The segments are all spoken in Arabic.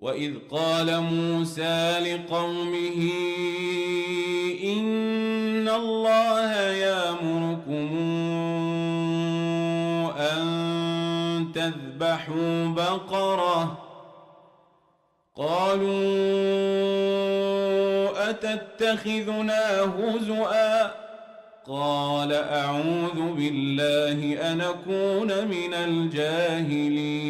وإذ قال موسى لقومه إن الله يأمركم أن تذبحوا بقرة قالوا أتتخذنا هزؤا قال أعوذ بالله أن أكون من الجاهلين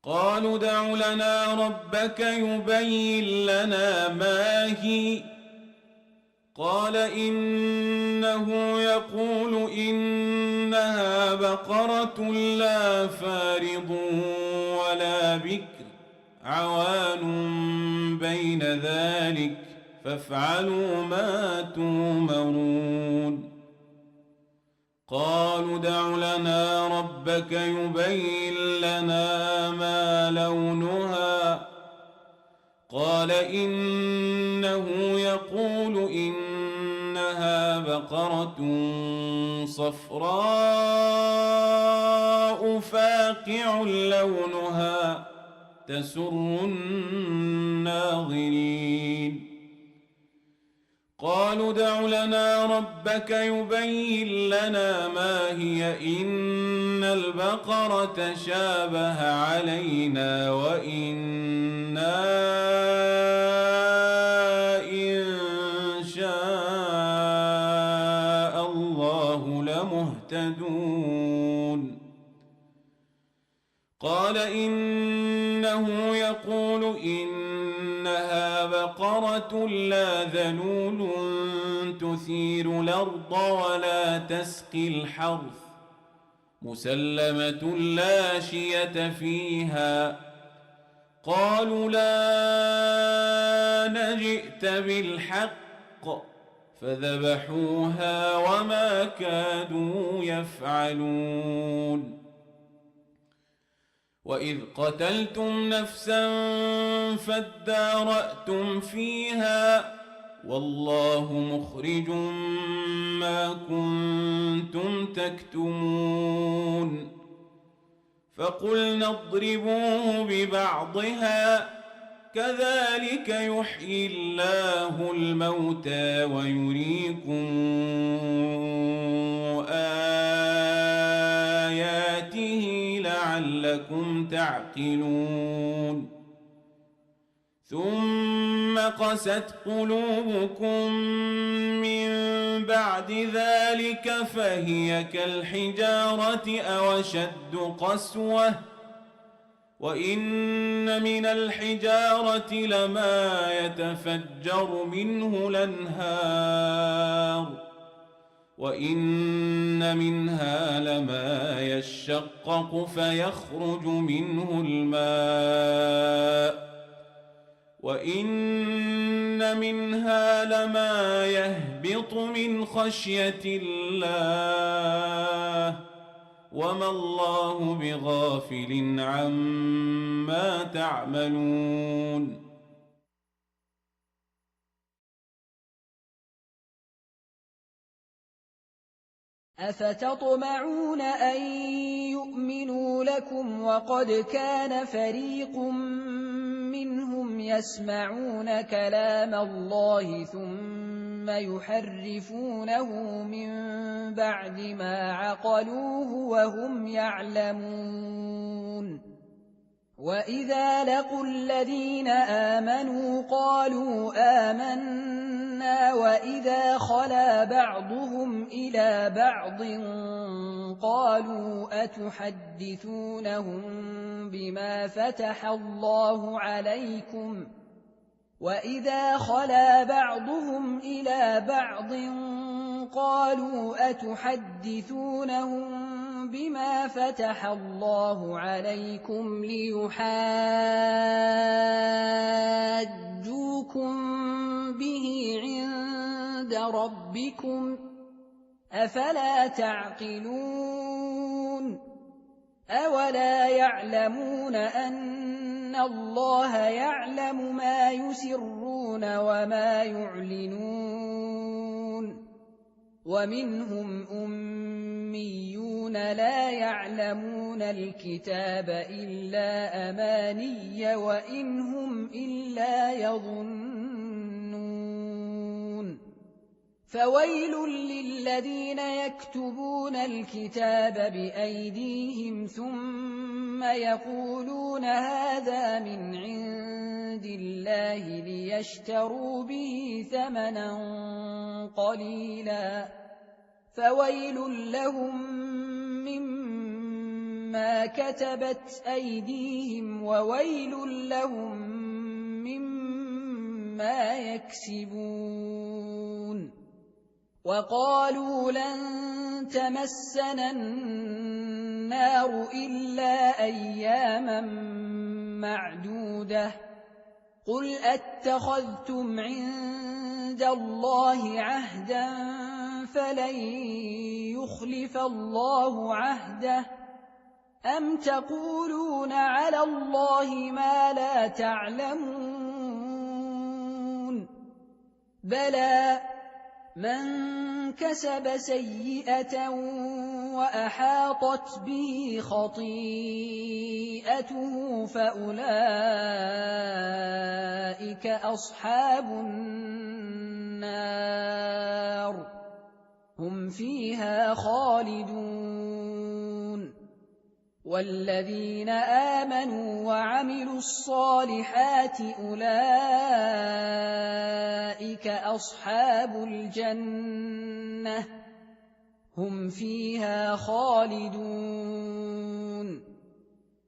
قالوا ادع لنا ربك يبين لنا ما هي قال إنه يقول إنها بقرة لا فارض ولا بكر عوان بين ذلك فافعلوا ما تؤمرون قالوا ادع لنا ربك يبين لنا ما لونها قال إنه يقول إنها بقرة صفراء فاقع لونها تسر الناظرين قالوا ادع لنا ربك يبين لنا ما هي إن البقرة شابه علينا وإنا إن شاء الله لمهتدون قال إنه يقول إنها بقرة لا ذلول تثير الأرض ولا تسقي الحرث مسلمة لا شية فيها قالوا لا نجئت بالحق فذبحوها وما كادوا يفعلون وإذ قتلتم نفسا فادارأتم فيها والله مخرج ما كنتم تكتمون فقلنا اضربوه ببعضها كذلك يحيي الله الموتى ويريكم آياته لعلكم تعقلون ثم قست قلوبكم من بعد ذلك فهي كالحجارة أو أشد قسوة وإن من الحجارة لما يتفجر منه الأنهار وإن منها لما يشقق فيخرج منه الماء وإن منها لما يهبط من خشية الله وما الله بغافل عما تعملون أفتطمعون أن يؤمنوا لكم وقد كان فريق منهم يسمعون كلام الله ثم يحرفونه من بعد ما عقلوه وهم يعلمون وإذا لقوا الذين آمنوا قالوا آمنا وإذا خلا بعضهم إلى بعض قالوا أتحدثونهم بما فتح الله عليكم وإذا خلا بعضهم إلى بعض قالوا أتحدثونهم بما فتح الله عليكم ليحاجوكم به عند ربكم أفلا تعقلون أولا يعلمون أن الله يعلم ما يسرون وما يعلنون ومنهم الأميون لا يعلمون الكتاب إلا أماني وإن هم إلا يظنون فويل للذين يكتبون الكتاب بأيديهم ثم يقولون هذا من عند الله ليشتروا به ثمنا قليلا فويل لهم مما كتبت أيديهم وويل لهم مما يكسبون وقالوا لن تمسنا النار إلا أياما معدودة قل أتخذتم عند الله عهدا فلن يخلف الله عهده أم تقولون على الله ما لا تعلمون بلى من كسب سيئة وأحاطت به خطيئته فأولئك أصحاب النار هم فيها خالدون والذين آمنوا وعملوا الصالحات أولئك أصحاب الجنة هم فيها خالدون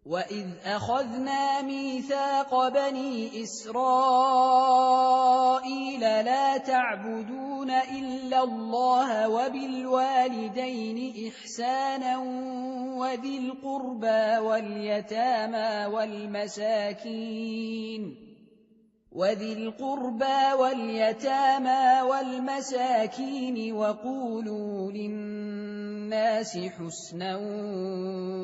وإذ أخذنا ميثاق بني إسرائيل لا تعبدون إلا الله وبالوالدين إحسانا وذي القربى واليتامى والمساكين وقولوا للناس حسنا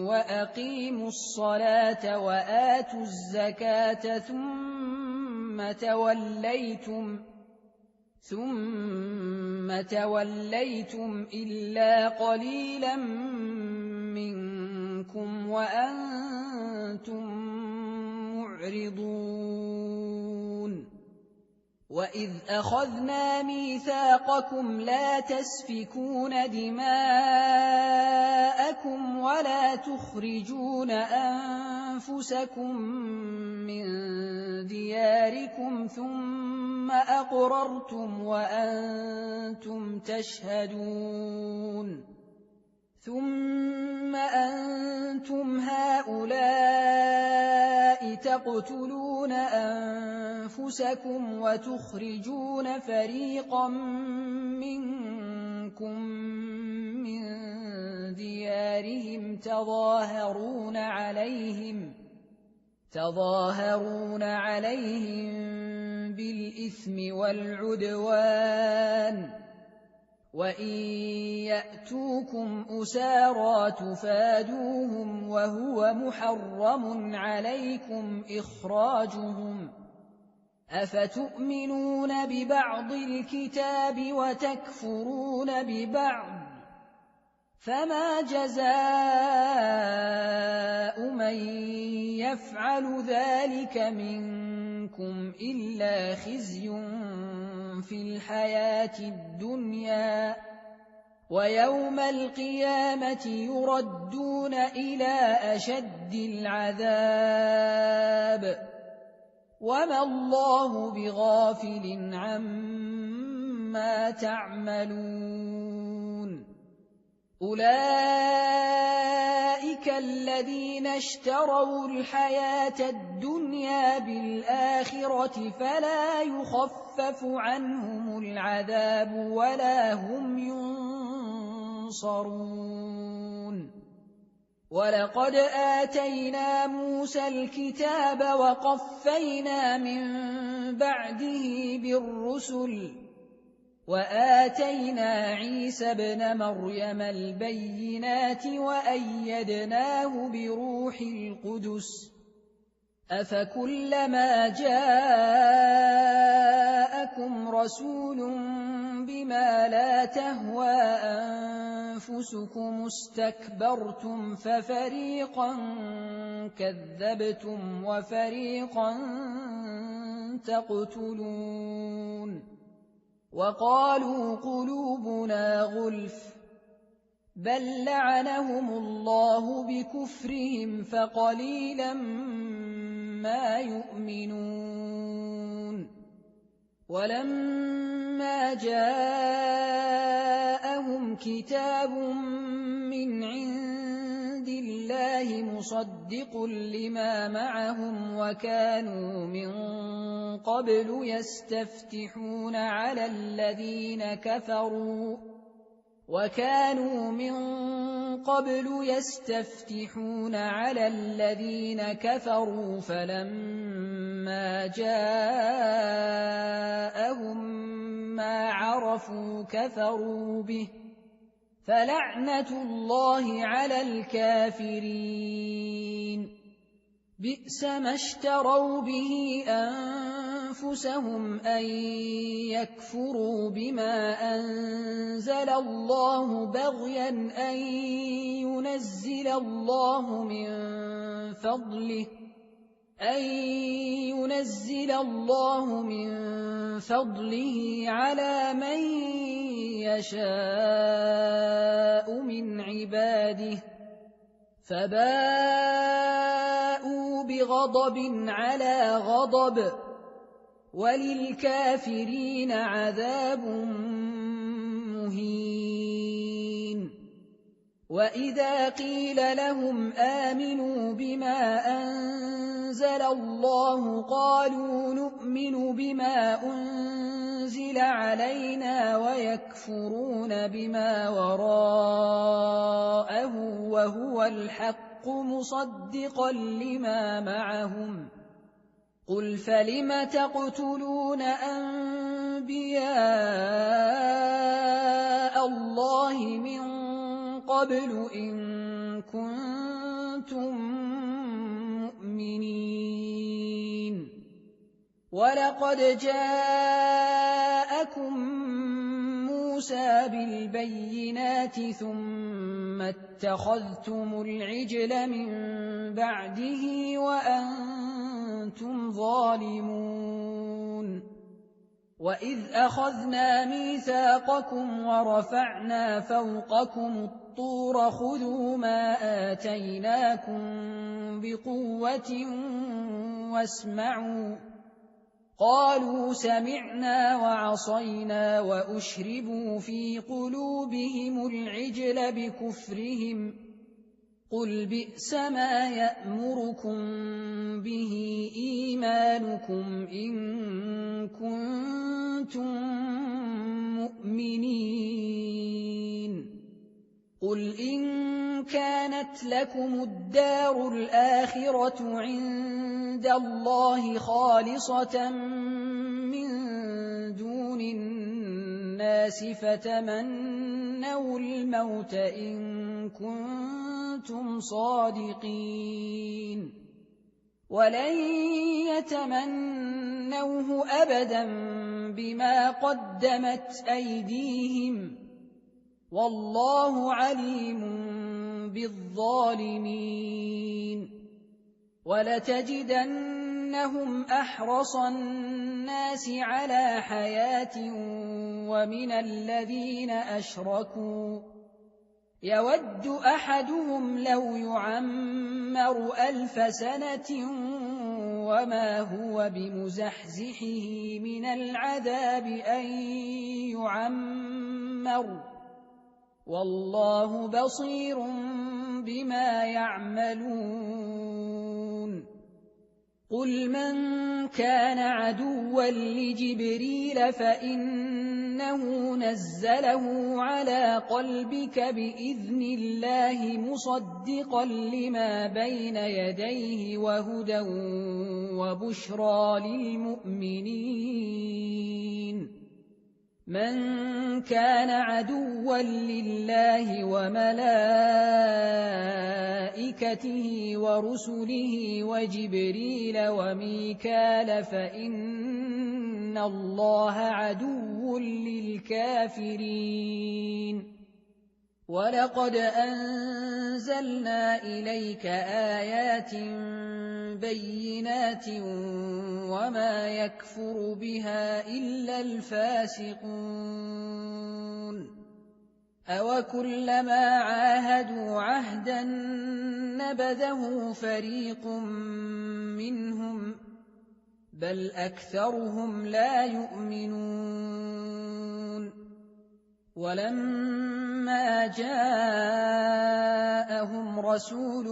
وأقيموا الصلاة وآتوا الزكاة ثم توليتم إلا قليلا منكم وأنتم معرضون وإذ أخذنا ميثاقكم لا تسفكون دماءكم ولا تخرجون أنفسكم من دياركم ثم أقررتم وأنتم تشهدون ثم أنتم هؤلاء تقتلون أنفسكم وتخرجون فريقا منكم من ديارهم تظاهرون عليهم بالإثم والعدوان وإن يأتوكم أسارى تفادوهم وهو محرم عليكم إخراجهم أفتؤمنون ببعض الكتاب وتكفرون ببعض فما جزاء من يفعل ذلك منكم إلا خزي في الحياة الدنيا ويوم القيامة يردون إلى أشد العذاب وما الله بغافل عما تعملون أولئك الذين اشتروا الحياة الدنيا بالآخرة فلا يخفف عنهم العذاب ولا هم ينصرون ولقد آتينا موسى الكتاب وقفينا من بعده بالرسل وآتينا عيسى ابن مريم البينات وأيدناه بروح القدس أفكلما جاءكم رسول بما لا تهوى أنفسكم استكبرتم ففريقا كذبتم وفريقا تقتلون وقالوا قلوبنا غلف بل لعنهم الله بكفرهم فقليلا ما يؤمنون ولما جاءهم كتاب من عند الله مصدق لما معهم وكانوا من قبل يستفتحون على الذين كفروا فلما جاءهم ما عرفوا كفروا به فلعنة الله على الكافرين بئس ما اشتروا به أنفسهم أن يكفروا بما أنزل الله بغيا أن ينزل الله من فضله على من يشاء من عباده فباءوا بغضب على غضب وللكافرين عذاب مهين وإذا قيل لهم آمنوا بما أنزل الله قالوا نؤمن بما أنزل علينا ويكفرون بما وراءه وهو الحق مصدقا لما معهم قل فلم تقتلون أنبياء الله من قبل إن كنتم مؤمنين ولقد جاءكم موسى بالبينات ثم اتخذتم العجل من بعده وأنتم ظالمون وإذ أخذنا ميثاقكم ورفعنا فوقكم الطور خذوا ما آتيناكم بقوة واسمعوا قالوا سمعنا وعصينا وأشربوا في قلوبهم العجل بكفرهم قل بئس ما يأمركم به إيمانكم إن كنتم مؤمنين قل إن كانت لكم الدار الآخرة عند الله خالصة من دون الناس فتمنوا الموت إن كنتم صادقين ولن يتمنوه أبدا بما قدمت أيديهم والله عليم بالظالمين ولتجدنهم أحرص الناس على حياة ومن الذين أشركوا يود أحدهم لو يعمر 1000 سنة وما هو بمزحزحه من العذاب أن يعمر والله بصير بما يعملون قل من كان عدوا لجبريل فإنه نزله على قلبك بإذن الله مصدقا لما بين يديه وهدى وبشرى للمؤمنين من كان عدوا لله وملائكته ورسله وجبريل وميكال فإن الله عدو للكافرين وَلَقَدْ أَنزَلْنَا إِلَيْكَ آيَاتٍ بَيِّنَاتٍ وَمَا يَكْفُرُ بِهَا إِلَّا الْفَاسِقُونَ أَوَكُلَّمَا عَاهَدُوا عَهْدًا نَّبَذَهُ فَرِيقٌ مِّنْهُم بَلْ أَكْثَرُهُمْ لَا يُؤْمِنُونَ وَلَمَّا جَاءَهُمْ رَسُولٌ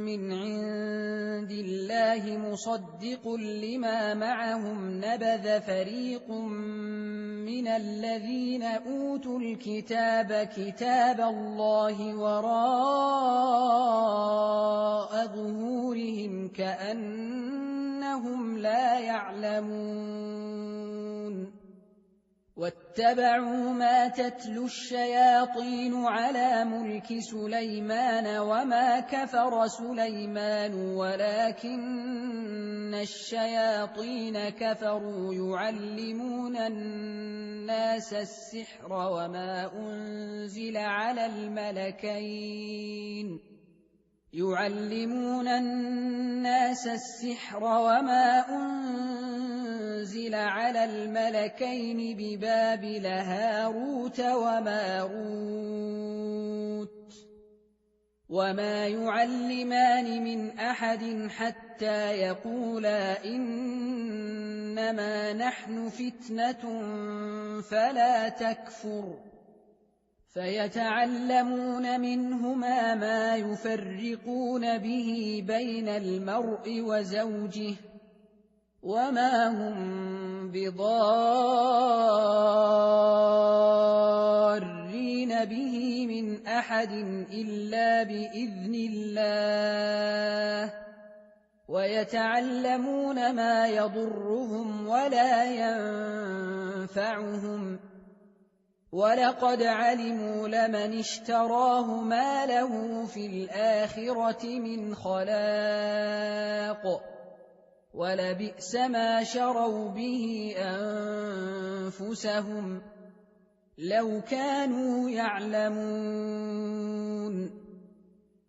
مِّنْ عِندِ اللَّهِ مُصَدِّقٌ لِّمَا مَعَهُمْ نَبَذَ فَرِيقٌ مِّنَ الَّذِينَ أُوتُوا الْكِتَابَ كِتَابَ اللَّهِ وَرَاءَ ظُهُورِهِمْ كَأَنَّهُمْ لَا يَعْلَمُونَ وَاتَّبَعُوا مَا تَتْلُو الشَّيَاطِينُ عَلَىٰ مُلْكِ سُلَيْمَانَ وَمَا كَفَرَ سُلَيْمَانُ وَلَٰكِنَّ الشَّيَاطِينَ كَفَرُوا يُعَلِّمُونَ النَّاسَ السِّحْرَ وَمَا أُنزِلَ على الملكين ببابل هاروت وماروت وما يعلمان من أحد حتى يقولا إنما نحن فتنة فلا تكفر فيتعلمون منهما ما يفرقون به بين المرء وزوجه وما هم بضارين به من أحد إلا بإذن الله ويتعلمون ما يضرهم ولا ينفعهم وَلَقَدْ عَلِمُوا لَمَنِ اشْتَرَاهُ مَا لَهُ فِي الْآخِرَةِ مِنْ خَلَاقٍ وَلَبِئْسَ مَا شَرَوْا بِهِ أَنفُسَهُمْ لَوْ كَانُوا يَعْلَمُونَ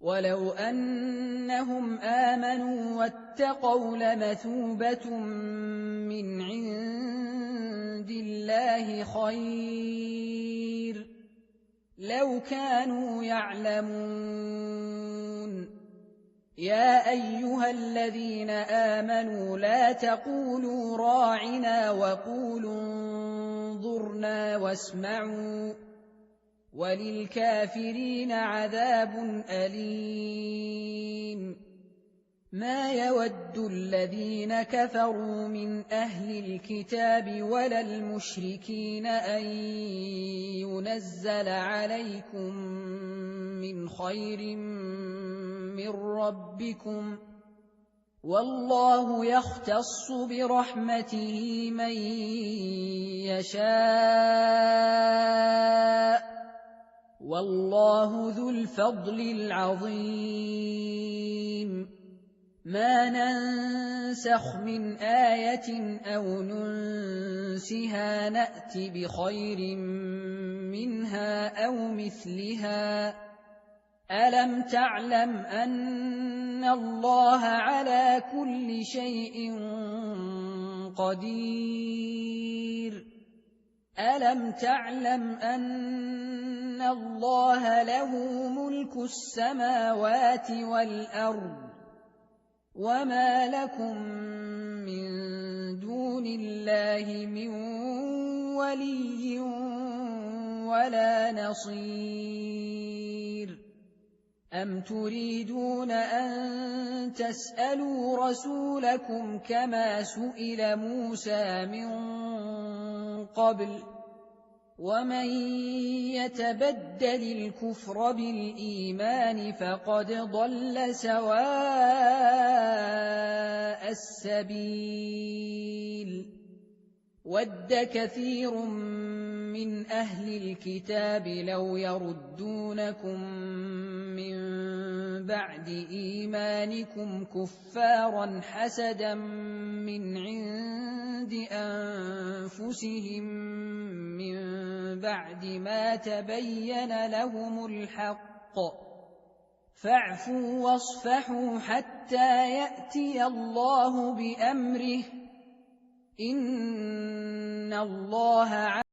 وَلَوْ أَنَّهُمْ آمَنُوا وَاتَّقَوْا لَمَثُوبَةٌ مِّنْ عِندِ اللَّهِ خَيْرٌ لَوْ كَانُوا يَعْلَمُونَ يَا أَيُّهَا الَّذِينَ آمَنُوا لَا تَقُولُوا رَاعِنَا وَقُولُوا انظُرْنَا وَاسْمَعُوا وَلِلْكَافِرِينَ عَذَابٌ أَلِيمٌ مَا يَوَدُّ الَّذِينَ كَفَرُوا مِنْ أَهْلِ الْكِتَابِ وَلَا الْمُشْرِكِينَ أَنْ يُنَزَّلَ عَلَيْكُمْ مِنْ خَيْرٍ مِّن رَّبِّكُمْ وَاللَّهُ يَخْتَصُّ بِرَحْمَتِهِ مَن يَشَاءُ وَاللَّهُ ذُو الْفَضْلِ الْعَظِيمِ مَا نَنسَخْ مِنْ آيَةٍ أَوْ نُنسِهَا نَأْتِ بِخَيْرٍ مِّنْهَا أَوْ مِثْلِهَا أَلَمْ تَعْلَمْ أَنَّ اللَّهَ عَلَى كُلِّ شَيْءٍ قَدِيرٌ أَلَمْ تَعْلَمْ أَنَّ اللَّهَ لَهُ مُلْكُ السَّمَاوَاتِ وَالْأَرْضِ وَمَا لَكُم مِّن دُونِ اللَّهِ مِن وَلِيٍّ وَلَا نَصِيرٍ أَمْ تُرِيدُونَ أَن تَسْأَلُوا رَسُولَكُمْ كَمَا سُئِلَ مُوسَىٰ مِن قَبْلُ وَمَن يَتَبَدَّلِ الْكُفْرَ بِالْإِيمَانِ فَقَدْ ضَلَّ سَوَاءَ السَّبِيلِ وَدَّ كَثِيرٌ مِّنْ أَهْلِ الْكِتَابِ لَوْ يَرُدُّونَكُم مِّن بَعْدِ إِيمَانِكُمْ كُفَّارًا حَسَدًا مِّنْ عِندِ أَنفُسِهِم مِّن بَعْدِ مَا تَبَيَّنَ لَهُمُ الْحَقُّ ۖ فَاعْفُوا وَاصْفَحُوا حَتَّىٰ يَأْتِيَ اللَّهُ بِأَمْرِهِ ۗ إِنَّ اللَّهَ